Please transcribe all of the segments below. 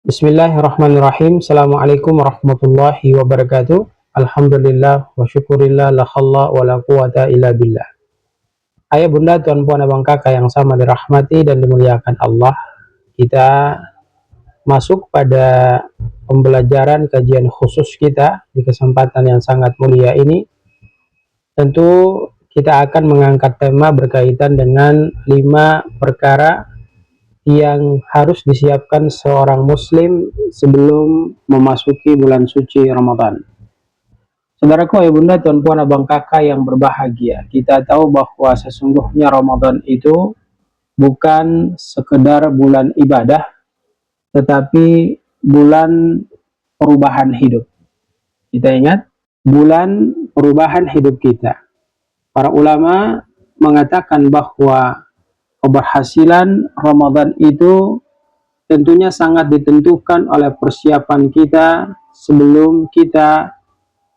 Bismillahirrahmanirrahim. Assalamualaikum warahmatullahi wabarakatuh. Alhamdulillah wa syukurillah la khalla wa la quwata illa billah. Ayah bunda, tuan puan abang kakak yang sama dirahmati dan dimuliakan Allah, kita masuk pada pembelajaran kajian khusus kita di kesempatan yang sangat mulia ini. Tentu kita akan mengangkat tema berkaitan dengan 5 perkara yang harus disiapkan seorang muslim sebelum memasuki bulan suci Ramadan. Saudaraku, ayah bunda, tuan puan abang kakak yang berbahagia, kita tahu bahwa sesungguhnya Ramadan itu bukan sekedar bulan ibadah, tetapi bulan perubahan hidup. Kita ingat, bulan perubahan hidup kita. Para ulama mengatakan bahwa keberhasilan Ramadan itu tentunya sangat ditentukan oleh persiapan kita sebelum kita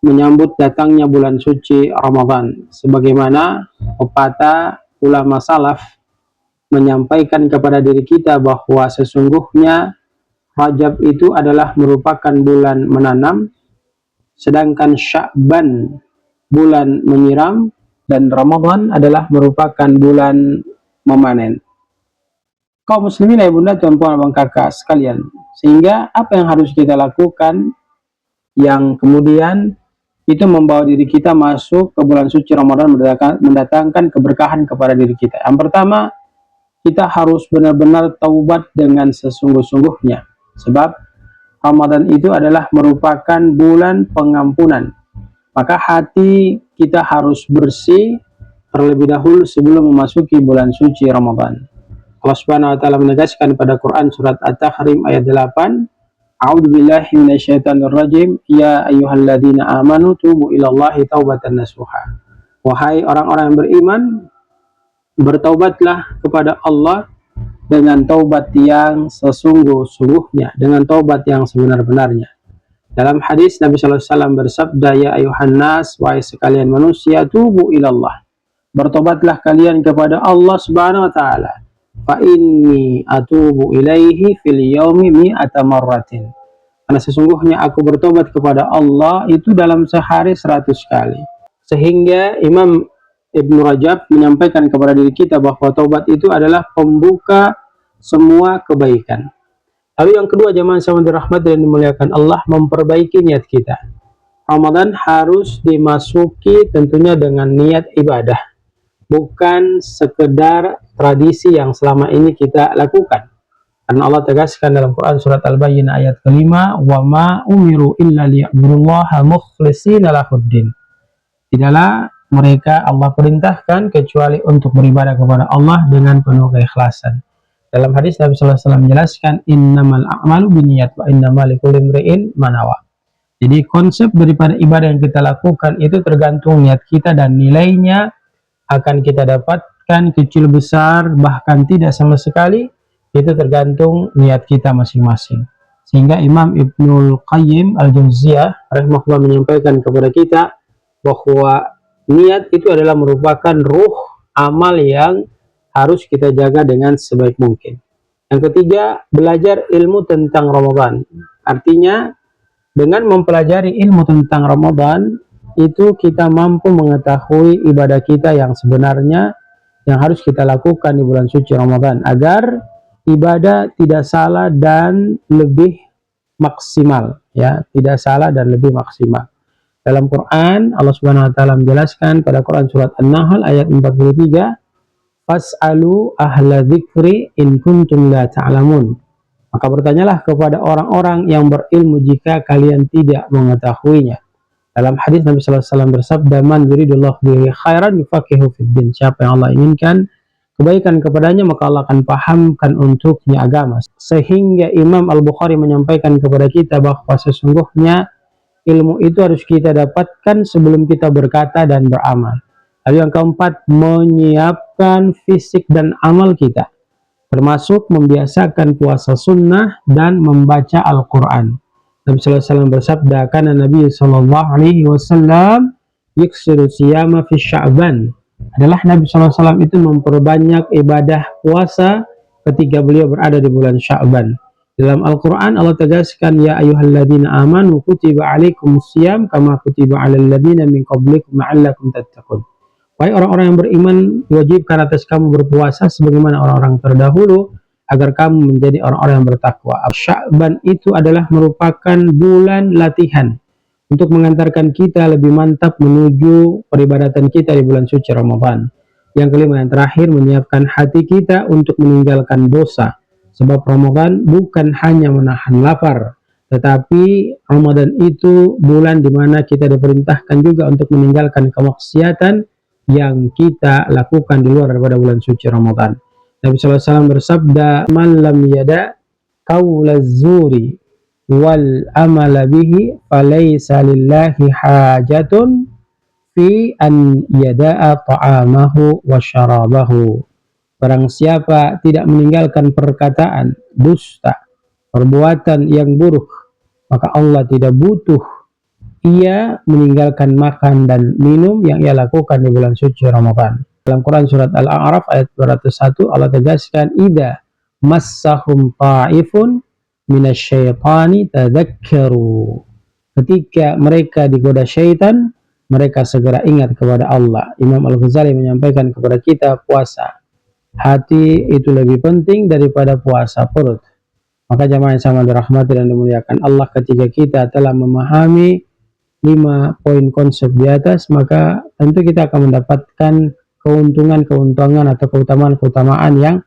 menyambut datangnya bulan suci Ramadan. Sebagaimana pepatah ulama salaf menyampaikan kepada diri kita bahwa sesungguhnya Rajab itu adalah merupakan bulan menanam, sedangkan Sya'ban bulan menyiram, dan Ramadan adalah merupakan bulan memanen. Kaum muslimin, ayah bunda, tuan puan abang kakak sekalian, sehingga apa yang harus kita lakukan yang kemudian itu membawa diri kita masuk ke bulan suci Ramadan, mendatangkan keberkahan kepada diri kita. Yang pertama, kita harus benar-benar taubat dengan sesungguh-sungguhnya, sebab Ramadan itu adalah merupakan bulan pengampunan. Maka hati kita harus bersih terlebih dahulu sebelum memasuki bulan suci Ramadan. Allah Subhanahu wa taala menegaskan pada Quran surat At-Tahrim ayat 8, A'udzubillahi minasyaitonirrajim, ya ayyuhalladzina amanu tubu ilallahi taubatan nasuha. Wahai orang-orang yang beriman, bertaubatlah kepada Allah dengan taubat yang sesungguh-sungguhnya, dengan taubat yang sebenar-benarnya. Dalam hadis Nabi sallallahu alaihi wasallam bersabda, ya ayuhan nas, wahai sekalian manusia, tubu ilallah, bertobatlah kalian kepada Allah Subhanahu wa taala. Fa inni atubu ilaihi fil yaumi mi'ata marratin. Karena sesungguhnya aku bertobat kepada Allah itu dalam sehari 100 kali. Sehingga Imam Ibnu Rajab menyampaikan kepada diri kita bahwa taubat itu adalah pembuka semua kebaikan. Lalu yang kedua, jamaah sama dirahmati dan dimuliakan Allah, memperbaiki niat kita. Ramadan harus dimasuki tentunya dengan niat ibadah, bukan sekedar tradisi yang selama ini kita lakukan. Karena Allah tegaskan dalam Quran surat Al-Bayyinah ayat kelima, wa ma umiru illa liya'budullaha mukhlishina lahuddin. Tidaklah mereka Allah perintahkan kecuali untuk beribadah kepada Allah dengan penuh keikhlasan. Dalam hadis Nabi sallallahu alaihi wasallam menjelaskan, innamal a'malu binniyat wa innamal likulli imri'in ma nawa. Jadi konsep daripada ibadah yang kita lakukan itu tergantung niat kita, dan nilainya akan kita dapatkan kecil besar bahkan tidak sama sekali, itu tergantung niat kita masing-masing. Sehingga Imam Ibnul Qayyim Al-Jauziyah rahimahullah menyampaikan kepada kita bahwa niat itu adalah merupakan ruh amal yang harus kita jaga dengan sebaik mungkin. Yang ketiga, belajar ilmu tentang Ramadan. Artinya dengan mempelajari ilmu tentang Ramadan itu kita mampu mengetahui ibadah kita yang sebenarnya yang harus kita lakukan di bulan suci Ramadan, agar ibadah tidak salah dan lebih maksimal, ya, tidak salah dan lebih maksimal. Dalam Quran Allah Subhanahu wa taala menjelaskan pada Quran surat An-Nahl ayat 43, fas'alu ahla dzikri in kuntum la ta'lamun. Maka bertanyalah kepada orang-orang yang berilmu jika kalian tidak mengetahuinya. Dalam hadis Nabi sallallahu alaihi wasallam bersabda, man yuridullahu bihi khairan yufaqihu fid din. Siapa yang Allah inginkan kebaikan kepadanya, maka Allah akan pahamkan untuknya agama. Sehingga Imam Al-Bukhari menyampaikan kepada kita bahwa sesungguhnya ilmu itu harus kita dapatkan sebelum kita berkata dan beramal. Lalu yang keempat, menyiapkan fisik dan amal kita, termasuk membiasakan puasa sunnah dan membaca Al-Quran. Nabi sallallahu alaihi wasallam bersabda, karena Nabi sallallahu alaihi wasallam yuksiru siyama fi Sya'ban. Adalah Nabi sallallahu alaihi wasallam itu memperbanyak ibadah puasa ketika beliau berada di bulan Sya'ban. Dalam Al-Quran Allah tegaskan, ya ayyuhalladzina amanu kutiba alaikumusiyam kama kutiba alal ladzina min qablikum la'allakum tattaqun. Wahai orang-orang yang beriman, diwajibkan atas kamu berpuasa sebagaimana orang-orang terdahulu agar kamu menjadi orang-orang yang bertakwa. Sya'ban itu adalah merupakan bulan latihan untuk mengantarkan kita lebih mantap menuju peribadatan kita di bulan suci Ramadan. Yang kelima, yang terakhir, menyiapkan hati kita untuk meninggalkan dosa. Sebab Ramadan bukan hanya menahan lapar, tetapi Ramadan itu bulan di mana kita diperintahkan juga untuk meninggalkan kemaksiatan yang kita lakukan di luar daripada bulan suci Ramadan. Nabi SAW bersabda, man lam yada qaulaz zuri wal amala bihi falaysa lillahi hajatun fi an yada'a ta'amahu wa syarabahu. Barang siapa tidak meninggalkan perkataan dusta, perbuatan yang buruk, maka Allah tidak butuh ia meninggalkan makan dan minum yang ia lakukan di bulan suci Ramadan. Dalam Quran surat Al-A'raf ayat 201 Allah tegaskan, idza massahum ta'ifun minasyaitani tadzakkaru. Ketika mereka digoda syaitan, mereka segera ingat kepada Allah. Imam Al-Ghazali menyampaikan kepada kita, puasa hati itu lebih penting daripada puasa perut. Maka jamaah yang sama dirahmati dan dimuliakan Allah, ketika kita telah memahami 5 poin konsep di atas, maka tentu kita akan mendapatkan keuntungan atau keutamaan yang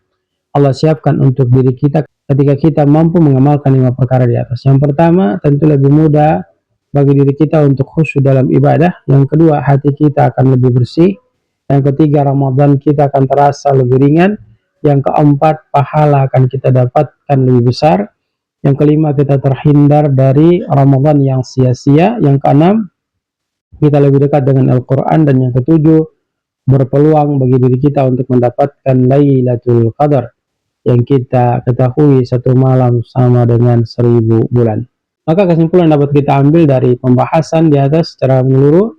Allah siapkan untuk diri kita ketika kita mampu mengamalkan 5 perkara di atas. Yang pertama, tentu lebih mudah bagi diri kita untuk khusyuk dalam ibadah. Yang kedua, hati kita akan lebih bersih. Yang ketiga, Ramadan kita akan terasa lebih ringan. Yang keempat, pahala akan kita dapatkan lebih besar. Yang kelima, kita terhindar dari Ramadan yang sia-sia. Yang keenam, kita lebih dekat dengan Al-Quran. Dan yang ketujuh, berpeluang bagi diri kita untuk mendapatkan Lailatul Qadar, yang kita ketahui satu malam sama dengan 1000 bulan. Maka kesimpulan dapat kita ambil dari pembahasan di atas secara menyeluruh,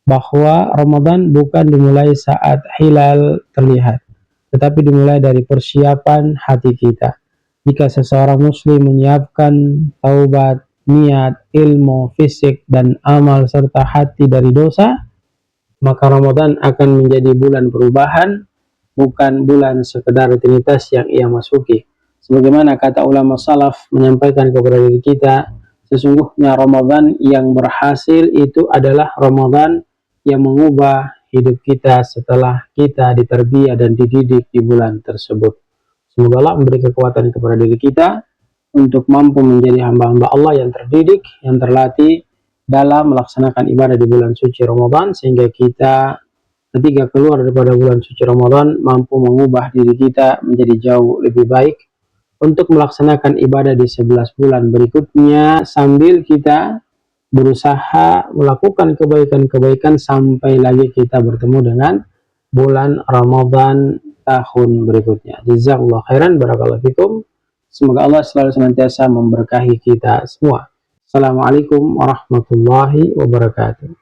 bahwa Ramadan bukan dimulai saat hilal terlihat, tetapi dimulai dari persiapan hati kita. Jika seseorang muslim menyiapkan taubat, niat, ilmu, fisik, dan amal serta hati dari dosa, maka Ramadan akan menjadi bulan perubahan, bukan bulan sekedar rutinitas yang ia masuki. Sebagaimana kata ulama salaf menyampaikan kepada diri kita, sesungguhnya Ramadan yang berhasil itu adalah Ramadan yang mengubah hidup kita setelah kita diterbiah dan dididik di bulan tersebut. Semoga Allah memberi kekuatan kepada diri kita untuk mampu menjadi hamba-hamba Allah yang terdidik, yang terlatih dalam melaksanakan ibadah di bulan suci Ramadan, sehingga kita ketika keluar daripada bulan suci Ramadan mampu mengubah diri kita menjadi jauh lebih baik untuk melaksanakan ibadah di 11 bulan berikutnya, sambil kita berusaha melakukan kebaikan-kebaikan sampai lagi kita bertemu dengan bulan Ramadan tahun berikutnya. Jazakallahu khairan, barakallahu fikum. Semoga Allah selalu senantiasa memberkahi kita semua. Assalamualaikum warahmatullahi wabarakatuh.